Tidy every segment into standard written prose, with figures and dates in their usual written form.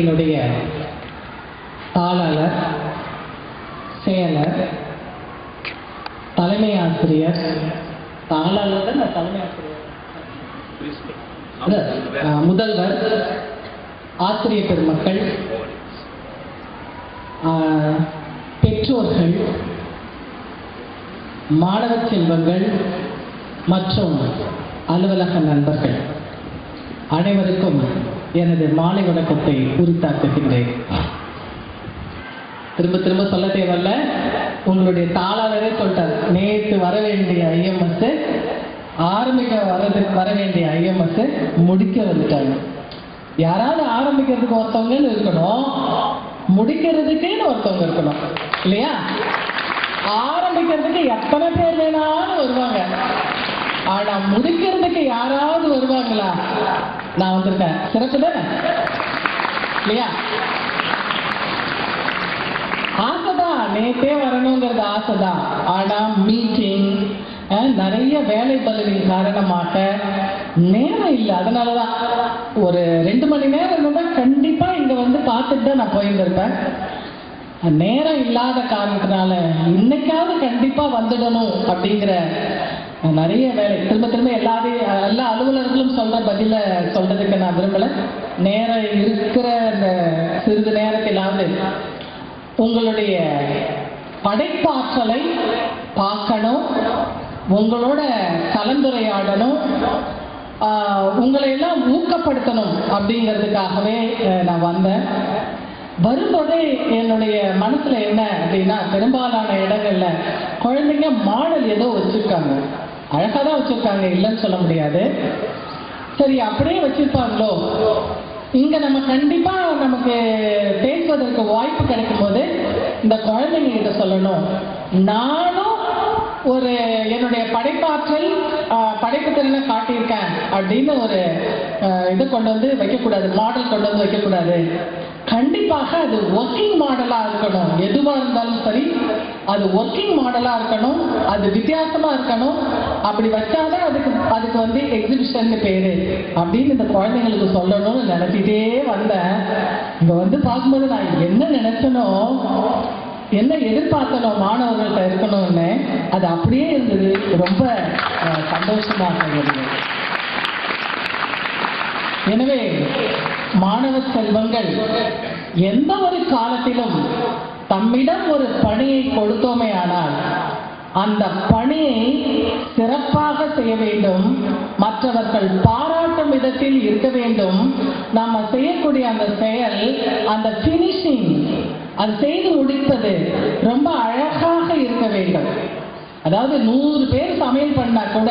பள்ளியினுடைய தாளாளர், செயலர், தலைமை ஆசிரியர், தாளாளர் தலைமை ஆசிரியர், முதல்வர், ஆசிரியர் பெருமக்கள், பெற்றோர்கள், மாணவ செல்வங்கள் மற்றும் அலுவலக நண்பர்கள் அனைவருக்கும் எனது மாலை வணக்கத்தை உரித்தாக்குகின்றேன். திரும்ப திரும்ப சொல்ல தேவையில்ல, உங்களுடைய தாளாளரே சொல்லிட்டார். நேற்று வர வேண்டிய ஐஎம்எஸ் வர வேண்டிய ஐஎம்எஸ் முடிக்க வந்துட்டாங்க. யாராவது ஆரம்பிக்கிறதுக்கு ஒருத்தவங்கன்னு இருக்கணும், முடிக்கிறதுக்குன்னு ஒருத்தவங்க இருக்கணும் இல்லையா? ஆரம்பிக்கிறதுக்கு எத்தனை பேர் வேணாலும் வருவாங்க, ஆனா முடிக்கிறதுக்கு யாராவது வருவாங்களா? நான் வந்திருக்கேன், சிறப்பு தானே இல்லையா? ஆசைதான், நேற்றே வரணுங்கிறது ஆசைதான். ஆனா மீட்டிங், நிறைய வேலை பலுவின் காரணமாக நேரம் இல்லை. அதனாலதான் ஒரு 2 மணி நேரம் இருந்தா கண்டிப்பா இங்க வந்து பார்த்துட்டு தான் நான் போயிருந்திருப்பேன். நேரம் இல்லாத காரணத்தினால இன்னைக்காவது கண்டிப்பா வந்துடணும் அப்படிங்கிற நிறைய வேலை. திரும்ப எல்லா அலுவலர்களும் சொல்ற பதில சொல்றதுக்கு நான் விரும்பல. நேரம் இருக்கிற இந்த சிறிது நேரத்திலாவது உங்களுடைய படைப்பாற்றலை பார்க்கணும், உங்களோட கலந்துரையாடணும், உங்களை எல்லாம் ஊக்கப்படுத்தணும் அப்படிங்கிறதுக்காகவே நான் வந்தேன். வரும்போதே என்னுடைய மனசுல என்ன அப்படின்னா, பெரும்பாலான இடங்கள்ல குழந்தைங்க மாடல் ஏதோ வச்சிருக்காங்க, அழகா தான் வச்சிருக்காங்க, இல்லைன்னு சொல்ல முடியாது. சரி, அப்படியே வச்சிருப்பாங்களோ, இங்க நம்ம கண்டிப்பா நமக்கு பேசுவதற்கு வாய்ப்பு கிடைக்கும் போது இந்த குழந்தைங்க கிட்ட சொல்லணும், நானும் ஒரு என்னுடைய படைப்பாற்றல் படைப்பு திறனை காட்டியிருக்கேன் அப்படின்னு ஒரு இது கொண்டு வந்து வைக்கக்கூடாது, மாடல் கொண்டு வந்து வைக்கக்கூடாது. கண்டிப்பாக அது ஒர்க்கிங் மாடலா இருக்கணும். எதுவா இருந்தாலும் சரி, அது ஒர்க்கிங் மாடலா இருக்கணும், அது வித்தியாசமா இருக்கணும். அப்படி வச்சாதான் அதுக்கு வந்து எக்ஸிபிஷன் பேரு அப்படின்னு இந்த குழந்தைங்களுக்கு சொல்லணும்னு நினைச்சிட்டே வந்தேன். இங்க வந்து பார்க்கும்போது நான் என்ன நினைச்சனோ, என்ன எதிர்பார்த்தனோ மாணவர்கள்ட்ட இருக்கணும்னு, அது அப்படியே இருந்தது. ரொம்ப சந்தோஷமாக இருந்தது. எனவே மாணவ செல்வங்கள் எந்த ஒரு காலத்திலும் தம்மிடம் ஒரு பணியை கொடுத்தோமே ஆனால் அந்த பணியை சிறப்பாக செய்ய வேண்டும், மற்றவர்கள் பாராட்டும் விதத்தில் இருக்க வேண்டும். நம்ம செய்யக்கூடிய அந்த செயல், அந்த பினிஷிங், அது செய்து முடிப்பது ரொம்ப அழகாக இருக்க வேண்டும். அதாவது 100 பேர் சமையல் பண்ணா கூட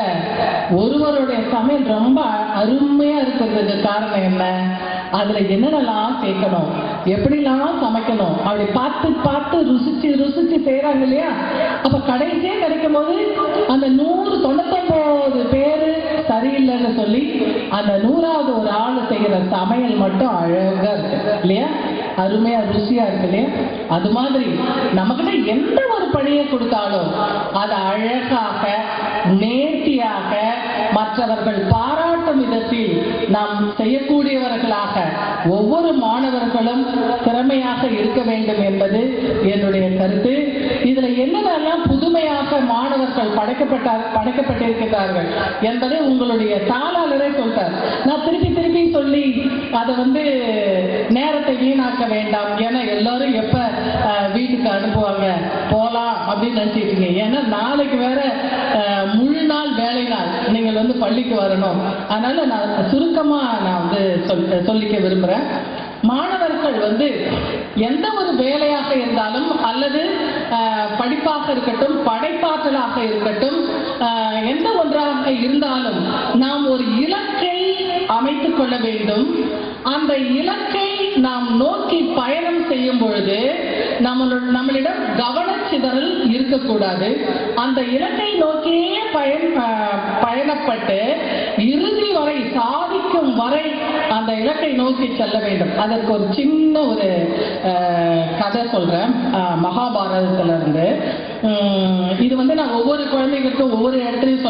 ஒருவருடைய சமையல் ரொம்ப அருமையா இருக்கிறதுக்கு காரணம் என்ன? அதுல என்னென்னலாம் சேர்க்கணும், எப்படிலாம் சமைக்கணும், அப்படி பார்த்து பார்த்து ருசிச்சு செய்யறாங்க இல்லையா? அப்ப கடைசியே கிடைக்கும் போது அந்த 199 பேரு சரியில்லைன்னு சொல்லி அந்த 100வது ஒரு ஆள் செய்கிற சமையல் மட்டும் அழகா இருக்கு இல்லையா? அருமையா ருசியா இருக்கு இல்லையா? அது மாதிரி நமக்கிட்ட எந்த ஒரு பணியை கொடுத்தாலும் அது அழகாக, நேர்த்தியாக, மற்றவர்கள் பாராட்டும் விதத்தில் நாம் செய்யக்கூடியவர்களாக ஒவ்வொரு மாணவர்களும் திறமையாக இருக்க வேண்டும் என்பது என்னுடைய கருத்து. இதுல என்னென்னலாம் புதுமையாக மாணவர்கள் படைக்கப்பட்டிருக்கிறார்கள் என்பதை உங்களுடைய தாளாளரே சொல்றார். நான் திருப்பி சொல்லி அதை வந்து நேரத்தை வீணாக்க வேண்டாம். ஏன்னா எல்லாரும் எப்ப வீட்டுக்கு அனுப்புவாங்க, போலாம் அப்படின்னு நினைச்சிட்டு இருக்கீங்க. ஏன்னா நாளைக்கு வேற முழு நாள் வேலை நாள், நீங்கள் வந்து பள்ளிக்கு வரணும். அதனால நான் சுருக்கமா நான் வந்து சொல்லிக்க விரும்புறேன். மாணவர்கள் வந்து எந்த ஒரு வேலையாக இருந்தாலும் அல்லது படிப்பாக இருக்கட்டும், படைப்பாற்றலாக இருக்கட்டும், எந்த ஒன்றாக இருந்தாலும் நாம் ஒரு இலக்கை அமைத்துக் கொள்ள வேண்டும். அந்த இலக்கை நாம் நோக்கி பயணம் செய்யும் பொழுது நம்மளிடம் கவனச்சிதறல் இருக்கக்கூடாது. அந்த இலக்கை நோக்கியே பயணப்பட்டு இறுதி வரை சாதிக்கும் வரை அந்த இலக்கை நோக்கி செல்ல வேண்டும். அதற்கு ஒரு சின்ன ஒரு கதை சொல்றேன், மகாபாரதத்துல இருந்து. இது வந்து நான் ஒவ்வொரு குழந்தைகளுக்கும் ஒவ்வொரு இடத்துலையும்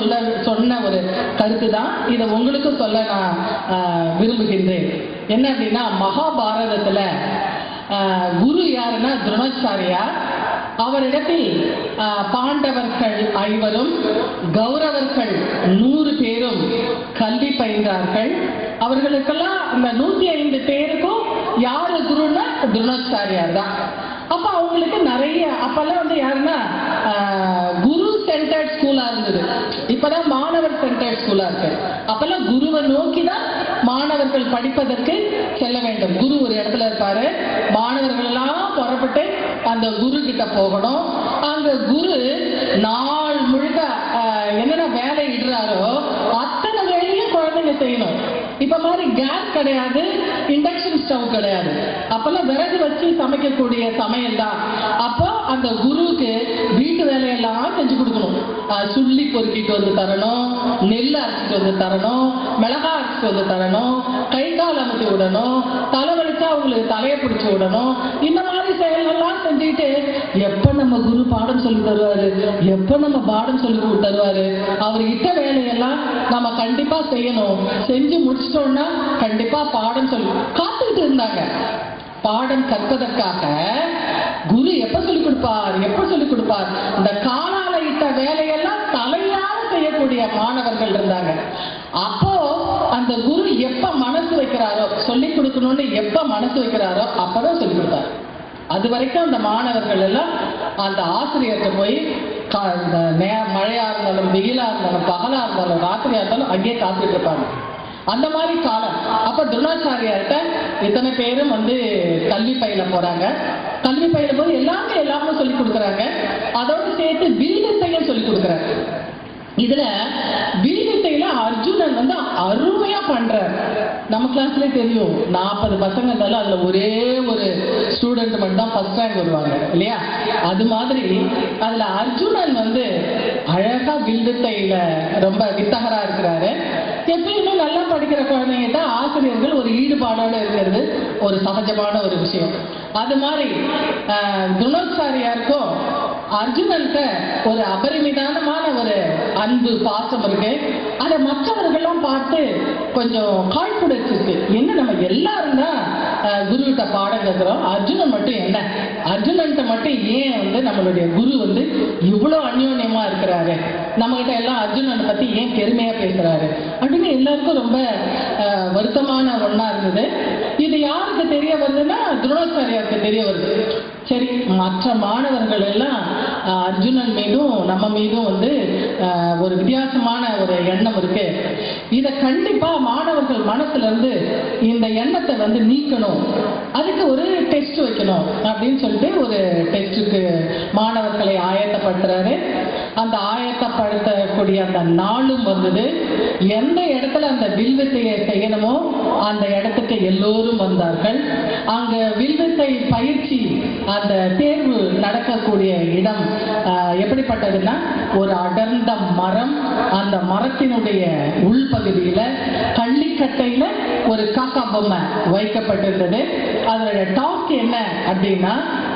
சொன்ன ஒரு கருத்து தான். இதை உங்களுக்கும் சொல்ல நான் விரும்புகின்றேன். என்ன அப்படின்னா, மகாபாரதத்துல குரு யாருன்னா துரோணாச்சாரியார். அவரிடத்தில் பாண்டவர்கள் 5 கௌரவர்கள் 100 பேரும் கல்வி பயின்றார்கள். அவர்களுக்கெல்லாம் இந்த 105 பேருக்கும் யாரு குருன்னா துரோணாச்சாரியார் தான். அப்ப அவங்களுக்கு நிறைய அப்பெல்லாம் வந்து யாருன்னா குரு சென்டர்ட் ஸ்கூலா இருந்தது. இப்பதான் மாணவர் சென்டர்ட் ஸ்கூலா இருக்கு. அப்பெல்லாம் குருவை நோக்கி தான் மாணவர்கள் படிப்பதற்கு செல்ல வேண்டும். குரு ஒரு இடத்துல இருப்பாரு, மாணவர்கள் எல்லாம் புறப்பட்டு அந்த குரு கிட்ட போகணும். அங்க குரு நாள் முழுக்க என்னென்ன வேலை இடுறாரோ அத்தனை வேலையும் குழந்தைங்க செய்யணும். இப்ப மாதிரி கேஸ் கிடையாது, இண்டக்ஷன் ஸ்டவ் கிடையாது. அப்பெல்லாம் விறகு வச்சு சமைக்கக்கூடிய சமையல் தான். அப்போ அந்த குருவுக்கு வீட்டு வேலையெல்லாம் செஞ்சு கொடுக்கணும். சுள்ளி பொறுக்கிட்டு வந்து தரணும், நெல் அரைச்சிட்டு வந்து தரணும், மிளகா அரைச்சிட்டு வந்து தரணும், கை கால் அமுத்தி விடணும், தலைவலிச்சா அவங்களுக்கு தலையை பிடிச்சி விடணும். இந்த மாதிரி செயல்கள்லாம் செஞ்சுட்டு எப்ப நம்ம குரு பாடம் சொல்லி தருவாரு, எப்ப நம்ம பாடம் சொல்லி தருவாரு, அவர் இட்ட வேலையெல்லாம் நம்ம கண்டிப்பா செய்யணும். செஞ்சு முடிச்சிட்டோம்னா கண்டிப்பா பாடம் சொல்லி காத்துக்கிட்டு இருந்தாங்க. பாடம் கற்பதற்காக குரு எப்ப சொல்லிக் கொடுப்பார், எப்ப சொல்லிக் கொடுப்பார். இந்த காலால இட்ட வேலையெல்லாம் தலையால செய்யக்கூடிய மாணவர்கள் இருந்தாங்க. அப்போ அந்த குரு எப்ப மனசு வைக்கிறாரோ, சொல்லிக் கொடுக்கணும்னு எப்ப மனசு வைக்கிறாரோ அப்பதான் சொல்லிக் கொடுத்தார். அது வரைக்கும் அந்த மாணவர்கள் எல்லாம் அந்த ஆசிரியர்கிட்ட போய் மழையா இருந்தாலும், வெயிலா இருந்தாலும், பகலா இருந்தாலும், ராத்திரியா இருந்தாலும் அங்கேயே காத்துட்டு இருப்பாங்க. அந்த மாதிரி காலம். அப்ப துரோணாச்சாரியார்கிட்ட இத்தனை பேரும் வந்து கல்வி பயில போறாங்க. கல்வி பயில போது எல்லாமே சொல்லி கொடுக்குறாங்க. அதோடு சேர்த்து வில்வித்தையும் சொல்லி கொடுக்குறாங்க. இதுல வில்வித்தையில அர்ஜுனன் வந்து அருமையா பண்றார். நம்ம கிளாஸ்லயே தெரியும், 40 பசங்க இருந்தாலும் அதுல ஒரே ஒரு ஸ்டூடெண்ட் மட்டும் தான் ஃபர்ஸ்ட் ரேங்க் வருவாங்க இல்லையா? அது மாதிரி அதுல அர்ஜுனன் வந்து அழகா வில்வித்தையில ரொம்ப வித்தகரா இருக்கிறாரு. எப்பயுமே நல்லா படிக்கிற குழந்தைங்க தான் ஆசிரியர்கள் ஒரு ஈடுபாடோட இருக்கிறது ஒரு சகஜமான ஒரு விஷயம். அது மாதிரி துரோணாச்சாரியாருக்கும் அர்ஜுனனுக்கு ஒரு அபரிமிதமான ஒரு அன்பு பாசம் இருக்கு. அதை மற்றவர்கள்லாம் பார்த்து கொஞ்சம் காழ்ப்புடைச்சிருக்கு. என்ன நம்ம எல்லாரும் தான் குருகிட்ட பாடம் கேட்கிறோம், அர்ஜுனன் மட்டும் என்ன, அர்ஜுனன்கிட்ட மட்டும் ஏன் வந்து நம்மளுடைய குரு வந்து இவ்வளோ அந்யோன்யமா இருக்கிறாரு, நம்ம கிட்ட எல்லாம் அர்ஜுனனை பத்தி ஏன் பெருமையா பேசுறாரு அப்படின்னு எல்லாருக்கும் ரொம்ப வருத்தமான ஒண்ணா இருந்தது. இது யாருக்கு தெரிய வருதுன்னா துரோணாச்சாரியாருக்கு தெரிய வருது. சரி, மற்ற மாணவர்கள் எல்லாம் அர்ஜுனன் மீதும் நம்ம மீதும் வந்து ஒரு வித்தியாசமான ஒரு எண்ணம் இருக்கு. இதை கண்டிப்பா மாணவர்கள் மனசுல இருந்து இந்த எண்ணத்தை வந்து நீக்கணும், அதுக்கு ஒரு டெஸ்ட் வைக்கணும் அப்படின்னு சொல்லிட்டு ஒரு டெஸ்டுக்கு மாணவர்களை ஆயத்தப்படுத்துறாரு. அந்த ஆயத்தப்படுத்தக்கூடிய அந்த நாளும் வந்தது. எந்த இடத்துல அந்த வில்வித்தையை செய்யணுமோ அந்த இடத்துக்கு எல்லோரும் வந்தார்கள். அங்க வில்வித்தை பயிற்சி அந்த தேர்வு நடக்கக்கூடிய இடம் எப்படிப்பட்டதுன்னா, ஒரு அடர்ந்த மரம். அந்த மரத்தினுடைய உள்பகுதியில கள்ளிக்கட்டையில ஒரு காக்கா பொம்மை வைக்கப்பட்டிருந்தது. அதோட டாஸ்க் என்ன அப்படின்னா,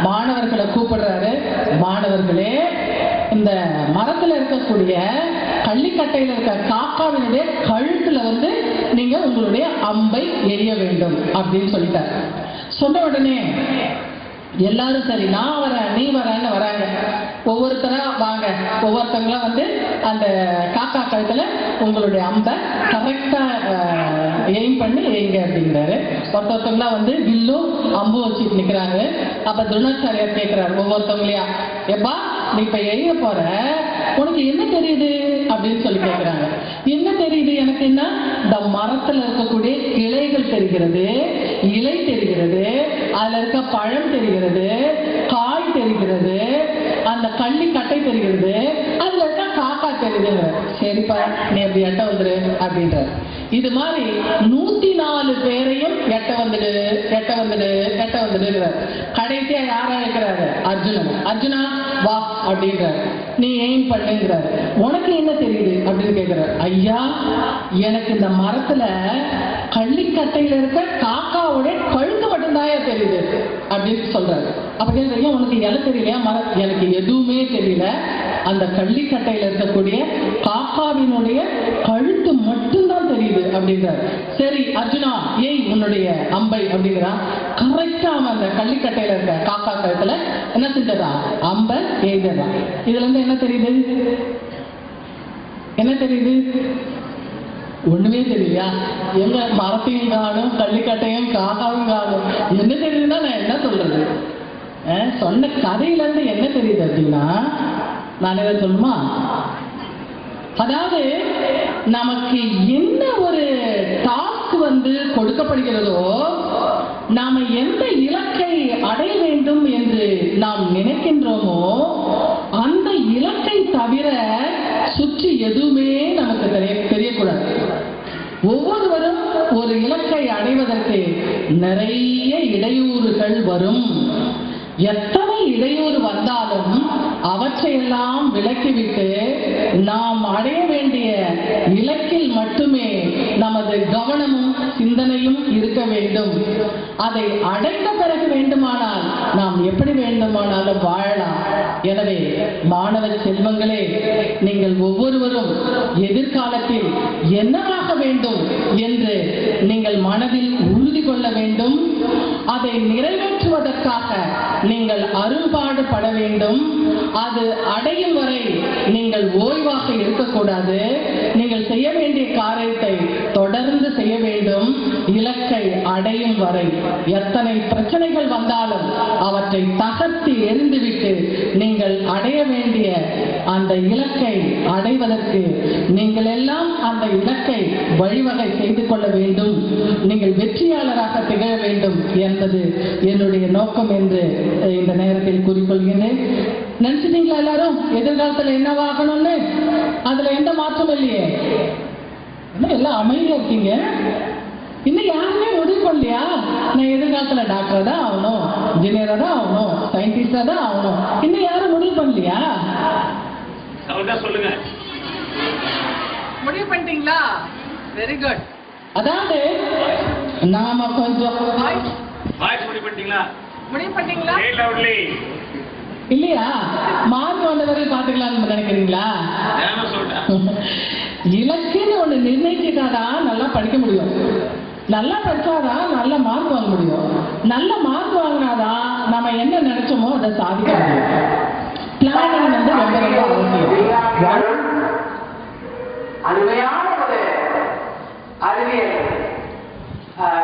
மாணவர்களை கூப்பிடுறாரு, மாணவர்களே இந்த மரத்துல இருக்கக்கூடிய கள்ளிக்கட்டையில இருக்க காக்காவினுடைய கழுத்துல வந்து நீங்க உங்களுடைய அம்பை எரிய வேண்டும் அப்படின்னு சொல்லிட்டார். சொன்ன உடனே எல்லாரும் சரி நான் வரேன் நீ வரேன்னு வராங்க. ஒவ்வொருத்தரா வாங்க, ஒவ்வொருத்தவங்களா வந்து அந்த காக்கா கழுத்துல உங்களுடைய அம்பை கரெக்டா எய்ம் பண்ணி எய்ங்க அப்படிங்கிறாரு. ஒருத்தவங்களா வந்து வில்லும் அம்பும் வச்சுட்டு நிக்கிறாங்க. அப்ப துரோணாச்சாரியார் கேட்கிறாரு ஒவ்வொருத்தவங்களையா, எப்பா நீ இப்ப எய்ய போற, உனக்கு என்ன தெரியுது அப்படின்னு சொல்லி கேட்கிறாங்க. என்ன தெரியுது எனக்கு? என்ன, இந்த மரத்துல இருக்கக்கூடிய கிளைகள் தெரிகிறது, இலை தெரிகிறது, அதுல இருக்க பழம் தெரிகிறது, காய் தெரிகிறது, அந்த கள்ளி கட்டை தெரிகிறது, அதுல இருக்க காக்கா தெரியுதுங்க. சரிப்பா நீ அப்படி எட்ட வந்துரு அப்படின்ற. இது மாதிரி 104 பேரையும் எட்ட வந்துடுங்கிற. கடைசியா யாரா இருக்கிறாரு? அர்ஜுனன். அர்ஜுனா வா அப்படின்றார். நீ எய்ம் பண்ணுங்கிறார். உனக்கு என்ன தெரியுது அப்படின்னு கேட்கிறார். ஐயா எனக்கு இந்த மரத்துல கள்ளிக்கட்டையில இருக்க காக்காவுடைய கழுத்து மட்டும்தாயா தெரியுது அப்படின்னு சொல்றாரு. அப்ப கேட்குறீங்க உனக்கு இலை தெரியலையா? எனக்கு எதுவுமே தெரியல, அந்த கள்ளிக்கட்டையில இருக்கக்கூடிய காக்காவினுடைய கழுத்து மட்டும்தான் தெரியுது தெரியுது அப்படின்றார். சரி அர்ஜுனா ஏய் உன்னுடைய அம்பை அப்படிங்கிறான். கரெக்டா அவன் அந்த கள்ளிக்கட்டையில இருக்க காக்கா கழுத்துல என்ன செஞ்சிடறான், அம்பை எய்திடறான். இதுல இருந்து என்ன தெரியுது, என்ன தெரியுது? ஒண்ணுமே தெரியலையா? எங்க மரத்தையும் காணும், கள்ளிக்கட்டையும் காக்காவும் காணும், என்ன தெரியுதுன்னா நான் என்ன சொல்றது? சொன்ன கதையில இருந்து என்ன தெரியுது அப்படின்னா, நான் என்ன சொல்லுமா, அதாவது நமக்கு என்ன ஒரு டாஸ்க் கொடுக்கப்படுகிறதோ, நாம எந்த இலக்கை அடைய வேண்டும் என்று நாம் நினைக்கின்றோமோ அந்த இலக்கை தவிர சுற்றி எதுவுமே நமக்கு தெரியக்கூடாது. ஒவ்வொருவரும் ஒரு இலக்கை அடைவதற்கு நிறைய இடையூறுகள் வரும். எத்தனை இடையூறு வந்தாலும் அவற்றையெல்லாம் விலக்கிவிட்டு நாம் அடைய வேண்டிய இலக்கில் மட்டுமே நமது கவனமும் சிந்தனையும் இருக்க வேண்டும். அதை அடைந்த பிறகு வேண்டுமானால் நாம் எப்படி வேண்டுமானாலும் வாழலாம். எனவே மாணவ செல்வங்களே, நீங்கள் ஒவ்வொருவரும் எதிர்காலத்தில் என்னவாக வேண்டும் என்று நீங்கள் மனதில் உறுதி கொள்ள வேண்டும். அதை நிறைவேற்றுவதற்காக நீங்கள் அருள்பாடுபட வேண்டும். அது அடையும் வரை நீங்கள் ஓய்வாக இருக்கக்கூடாது. நீங்கள் செய்ய வேண்டிய காரியத்தை தொடர்ந்து செய்ய வேண்டும். இலக்கை அடையும் வரை எத்தனை பிரச்சனைகள் வந்தாலும் அவற்றை தகர்த்து எறிந்துவிட்டு நீங்கள் அடைய வேண்டிய அந்த இலக்கை அடைவதற்கு நீங்கள் எல்லாம் அந்த இலக்கை வழிவகை செய்து கொள்ள வேண்டும். நீங்கள் வெற்றியாளராக திகழ வேண்டும் என்பது என்னுடைய நோக்கம் என்று இந்த நேரத்தில் கூறிக்கொள்கிறேன். நினைச்சிட்டீங்களா எல்லாரும் எதிர்காலத்தில் என்னவாகணும்னு? அதுல எந்த மாற்றம் இல்லையே. என்ன எல்லாம் அமைதியா இருக்கீங்க? இன்னும் யாருமே முடிவு பண்ணலையா? நான் எதிர்காலத்துல டாக்டரா தான் ஆகணும், இன்ஜினியரா தான் ஆகணும், சயின்டிஸ்டா தான் ஆகணும். இன்னும் யாரும் முடிவு பண்ணலையா? சொல்லுங்க, முடிவு பண்ணிட்டீங்களா? Very good. அதாவது நாம கொஞ்சம் முடிவு பண்ணிட்டீங்களா? முடிவு பண்ணிட்டீங்களா? இல்லையா? மார்க் வந்தவரை பாத்துக்கலாம்னு நினைக்கிறீங்களா? இலக்குன்னு ஒண்ணு நிர்ணயிச்சுட்டாதான் நல்லா படிக்க முடியும். நல்லா படிச்சாதான் நல்ல மார்க் வாங்க முடியும். நல்ல மார்க் வாங்கினாதான் நம்ம என்ன நினைச்சோமோ அதை சாதிக்க முடியும். பிளானிங் ரொம்ப ரொம்ப அவசியம். அருமையான ஒரு அறிவியல்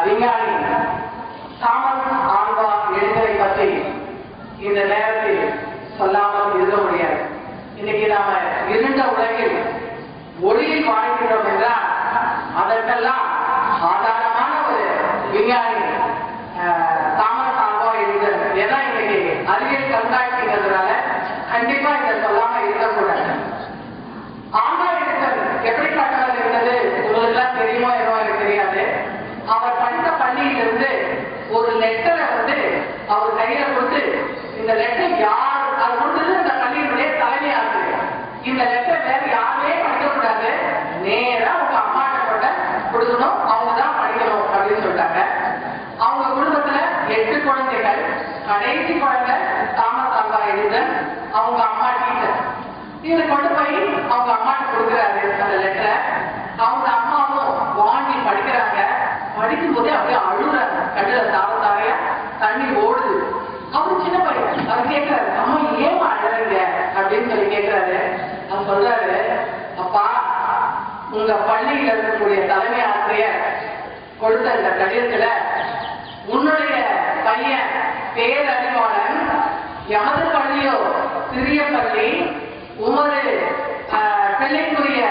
விஞ்ஞானி தாமஸ் ஆல்வா எடிசனை பற்றி இந்த நேரத்தில் சொல்லாமல் இருக்க முடியாது. இன்னைக்கு நாம இருண்ட உலகில் ஒளியில் வாழ்கிறோம் என்றால் அதற்கெல்லாம் ஆதாரமான ஒரு விஞ்ஞானி தாமஸ் ஆல்வா எடிசன். ஏன்னா இன்னைக்கு அறிவியல் கண்காட்சிங்கிறதுனால கண்டிப்பா இதை சொல்லாம இருக்கக்கூடாது. ஆல்வா எடிசன் எப்படிப்பட்டவர் இருந்தது உங்களுக்கு எல்லாம் தெரியுமோ என்னவோ எனக்கு தெரியாது. அவர் படித்த பள்ளியிலிருந்து ஒரு லெட்டரை அவர் கையில கொடுத்து, இந்த லெட்டர் யார் அது கொடுத்தது இந்த பள்ளியினுடைய தலைமை ஆசிரியர். இந்த லெட்டர் வேற யாருமே படிக்கக்கூடாது, நேரா உங்க அம்மாட்ட கொண்ட கொடுக்கணும், அவங்க தான் படிக்கணும் அப்படின்னு சொல்லிட்டாங்க. அவங்க குடும்பத்துல 8 குழந்தைகள். கடைசி குழந்தை தாமஸ் ஆல்வா எடிசன், அவங்க அம்மா டீச்சர். இதை கொண்டு போய் அவங்க அம்மாட்ட கொடுக்குறாரு அந்த லெட்டரை. அவங்க அம்மாவும் வாங்கி படிக்கிறாங்க. படிக்கும் போதே அப்படியே அழுகுறாங்க. கண்ணுல தாவத்தாரையா தண்ணி ஓடுது. அவரு சின்ன பையன். அவர் கேட்கிறாரு, அம்மா ஏன் அழுறீங்க அப்படின்னு சொல்லி கேட்கிறாரு. அவர் சொல்றாரு, அப்பா உங்க பள்ளியில இருக்கக்கூடிய தலைமை ஆசிரியர் கொடுத்த இந்த கடிதத்துல உன்னுடைய பையன் பேரறிவாளன், எமது பள்ளியோ சிறிய பள்ளி, உமது பிள்ளைக்குரிய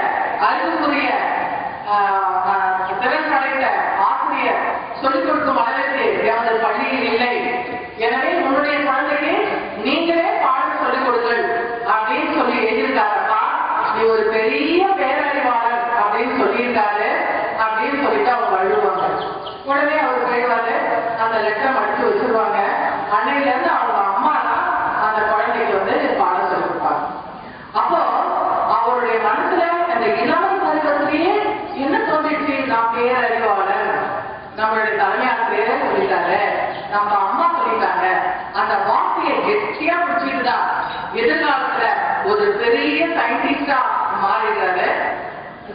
அறிவுக்குரிய திறன் படைத்த ஆசிரியர் சொல்லிக் கொடுக்கும் அளவிற்கு எமது பள்ளியில் இல்லை. எனவே உன்னுடைய குழந்தைக்கு நீங்களே பாடம் சொல்லிக் கொடுங்கள் அப்படின்னு சொல்லி எழுதியிருக்காரப்பா. நீ ஒரு பெரிய பேரறிவாளர் அப்படின்னு சொல்லியிருக்காரு அப்படின்னு சொல்லிட்டு அவங்க அழுவாங்க. உடனே அவர் போயிடுவாரு. அந்த லெட்டர் மடிச்சு வச்சிருவாங்க. அன்னையில இருந்து அவங்க அம்மா தான் அந்த குழந்தைக்கு பாடம் சொல்லி கொடுப்பாங்க. அப்போ அவருடைய மனசுல அந்த இளம் பருவத்திலேயே என்ன தோன்றிச்சு, நான் பேரறிவாளர், நம்மளுடைய தலைமை ஆசிரியர் சொல்லிட்டாரு, நம்ம அம்மா சொல்லிட்டாங்க. அந்த வார்த்தையை கெட்டியா பிடிச்சிருந்தா எதிர்காலத்துல ஒரு பெரிய சயின்டிஸ்டா மாறிடுறாரு.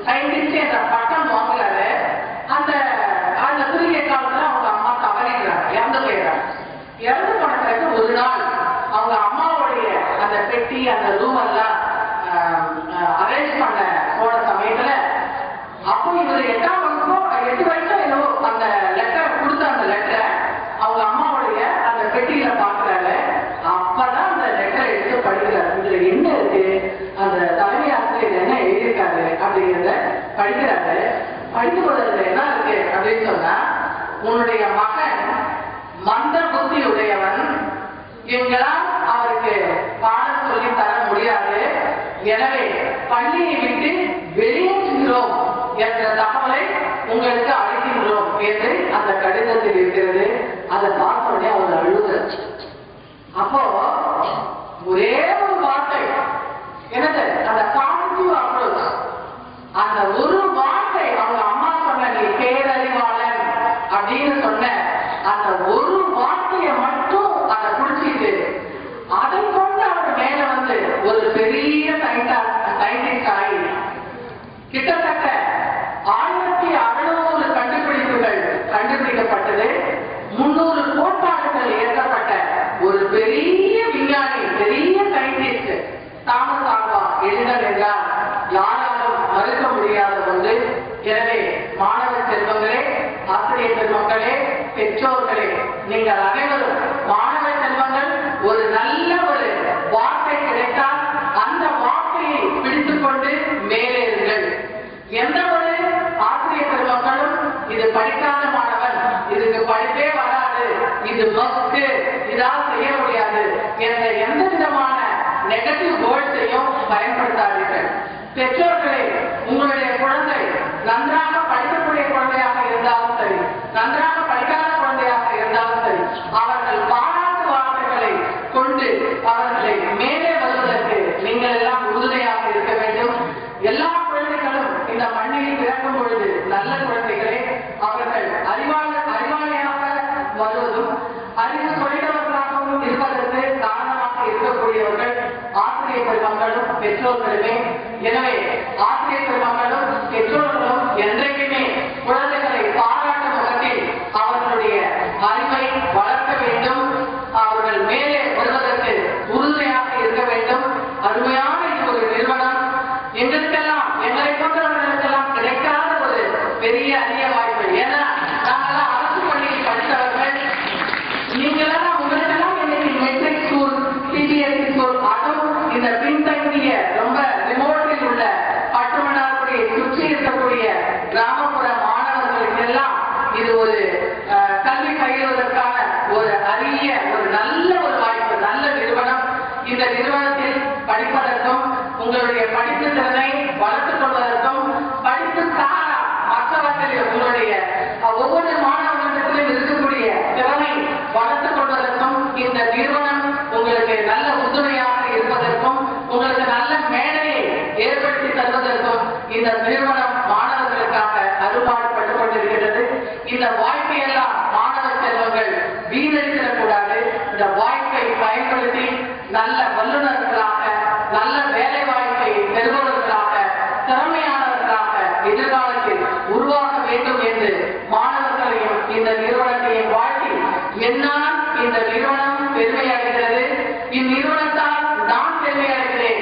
சயின்டிஸ்ட் என்ற பட்டம் வாங்குறாரு. அந்த அந்த குறுகிய காலத்துல அவங்க அம்மா தவறிடுறாங்க, இறந்து போயிடுறாங்க. இறந்து போன பிறகு ஒரு நாள் அவங்க அம்மாவுடைய அந்த பெட்டி அந்த ரூம் எல்லாம் அரேஞ்ச் பண்ண போன சமயத்துல அப்போ இவர் 8ஆம் வகுப்போ 8 வயசோ என்னவோ அந்த லெட்டர் கொடுத்த அந்த லெட்டரை அவங்க அம்மாவுடைய அந்த பெட்டியில பாக்குறாரு. அப்பதான் அந்த லெட்டர் எடுத்து படிக்கிறாரு. இதுல என்ன இருக்கு, அந்த தலைமை ஆசிரியர் என்ன எழுதியிருக்காரு அப்படிங்கிறத படிக்கிறாரு. படிக்கும் போது அதுல என்ன இருக்கு அப்படின்னு சொன்னா, உன்னுடைய மகன் மந்த புத்தி உடையவன், எங்களால் அவருக்கு பாடம் சொல்லி தர முடியாது, எனவே பள்ளியை விட்டு வெளியேற்றுகிறோம் என்ற தகவலை உங்களுக்கு அளிக்கின்றோம் என்று அந்த கடிதத்தில் இருக்கிறது. அதை பார்த்த உடனே அவர் அழுகிறார். அப்போ ஒரே ஒரு வார்த்தை, என்னது, அந்த பாசிட்டிவ் அப்ரோச், அந்த ஒரு வார்த்தை அவங்க அம்மா சொன்ன நீ பேரறிவாளன் அப்படின்னு சொன்ன அந்த ஒரு வார்த்தையை மட்டும் அதை குடிச்சிட்டு அதை கொண்டு அவர் மேல வந்து ஒரு பெரிய சயின்டிஸ்ட் ஆகி கிட்டத்தட்ட 1600 கண்டுபிடிப்புகள் கண்டுபிடிக்கப்பட்டது, 300 கோட்பாடுகள் ஏற்கப்பட்ட ஒரு பெரிய விஞ்ஞானி, பெரிய சயின்டிஸ்ட் தாமஸ் ஆல்வா எடிசன் என்றால் யாராலும் மறுக்க முடியாத ஒன்று. எனவே மாணவ செல்வங்களே, ஆசிரியர் பெருமக்களே, பெற்றோர்களே, நீங்கள் அனைவரும் மாணவ செல்வங்கள் ஒரு நல்ல ஒரு வார்த்தை கிடைத்தால் அந்த வார்த்தையை பிடித்துக் கொண்டு மேலேறுங்கள். எந்த ஒரு ஆசிரியர் பெருமக்களும் இது படிக்காத மாணவன், இதுக்கு படிப்பே வராது, இது மஸ்ட், இதால் செய்ய முடியாது என்ற எந்த விதமான நெகட்டிவ் வேர்ட்ஸையும் பயன்படுத்தாதீர்கள். பெற்றோர்களே, உங்களுடைய குழந்தை நன்றாக படிக்கக்கூடிய குழந்தையாக இருந்தாலும் சரி, நன்றாக படிக்காத குழந்தையாக இருந்தாலும் சரி, அவர்கள் பாராட்டு வார்த்தைகளை கொண்டு அவர்களை மேலே வருவதற்கு நீங்கள் எல்லாம் உறுதுணையாக இருக்க வேண்டும். எல்லா குழந்தைகளும் இந்த மண்ணில் பிறக்கும் பொழுது நல்ல குழந்தைகளே, அவர்கள் அறிவாளியாக வருவதும் அறிவு குறைந்தவர்களாகவும் இருப்பதற்கு காரணமாக இருக்கக்கூடியவர்கள் ஆசிரியர் பெருமக்களும் பெற்றோர்களுமே. எனவே ஆசிரியர் பெருமக்களும் பெற்றோர்களும் என்றைக்குமே குழந்தைகளை பாராட்டும் வகையில் அவர்களுடைய அறிவை வளர்க்க வேண்டும், அவர்கள் மேலே வருவதற்கு உறுதுணையாக இருக்க வேண்டும். அருமையான இது ஒரு நிறுவனம், எங்களுக்கெல்லாம் எங்களை போன்றவர்களுக்கெல்லாம் கிடைக்காத ஒரு பெரிய அரிய வாய்ப்பு. ஏன்னா நாங்கெல்லாம் அரசு பள்ளியில் படித்தவர்கள், நீங்களெல்லாம் உங்களுக்கெல்லாம் இன்னைக்கு மெட்ரிக் ஸ்கூல், சிபிஎஸ்இ ஸ்கூல், அதுவும் இந்த பின்தங்கிய ரொம்ப ரிமோட்டில் உள்ள பட்டுமன்னார்குடியை சுற்றி இருக்கக்கூடிய கிராமப்புற மாணவர்களுக்கு எல்லாம் இது ஒரு கல்வி பயிலுவதற்கான ஒரு அரிய ஒரு நல்ல ஒரு வாய்ப்பு, நல்ல நிறுவனம். இந்த நிறுவனத்தில் படிப்பதற்கும் உங்களுடைய படிப்பு திறனை வளர்த்துக் கொள்வதற்கும் படிப்பு சாரா மற்றவர்களில் உங்களுடைய ஒவ்வொரு மாணவர்களிடத்திலும் இருக்கக்கூடிய திறனை வளர்த்துக் கொள்வதற்கும் இந்த நிறுவனம் உங்களுக்கு நல்ல உறுதுணையாக இருப்பதற்கும் உங்களுக்கு நல்ல மேடையை ஏற்படுத்தி தருவதற்கும் இந்த நிறுவனம் மாணவர்களுக்காக அருள்பாடுபட்டுக் கொண்டிருக்கிறது. இந்த வாய்ப்பை எல்லாம் மாணவ செல்வங்கள் வீணடித்திடக்கூடாது. இந்த வாய்ப்பை பயன்படுத்தி நல்ல வல்லுநர்களாக, நல்ல வேலை வாய்ப்பை பெறுபவர்களாக, திறமையானவர்களாக எதிர்காலத்தில் உருவாக வேண்டும் என்று மாணவர்களையும் இந்த நிறுவனத்தையும் வாழ்த்தி என்னால் இந்த நிறுவனம் பெருமையடைகிறது, இந்நிறுவனத்தால் நான் பெருமையடைகிறேன்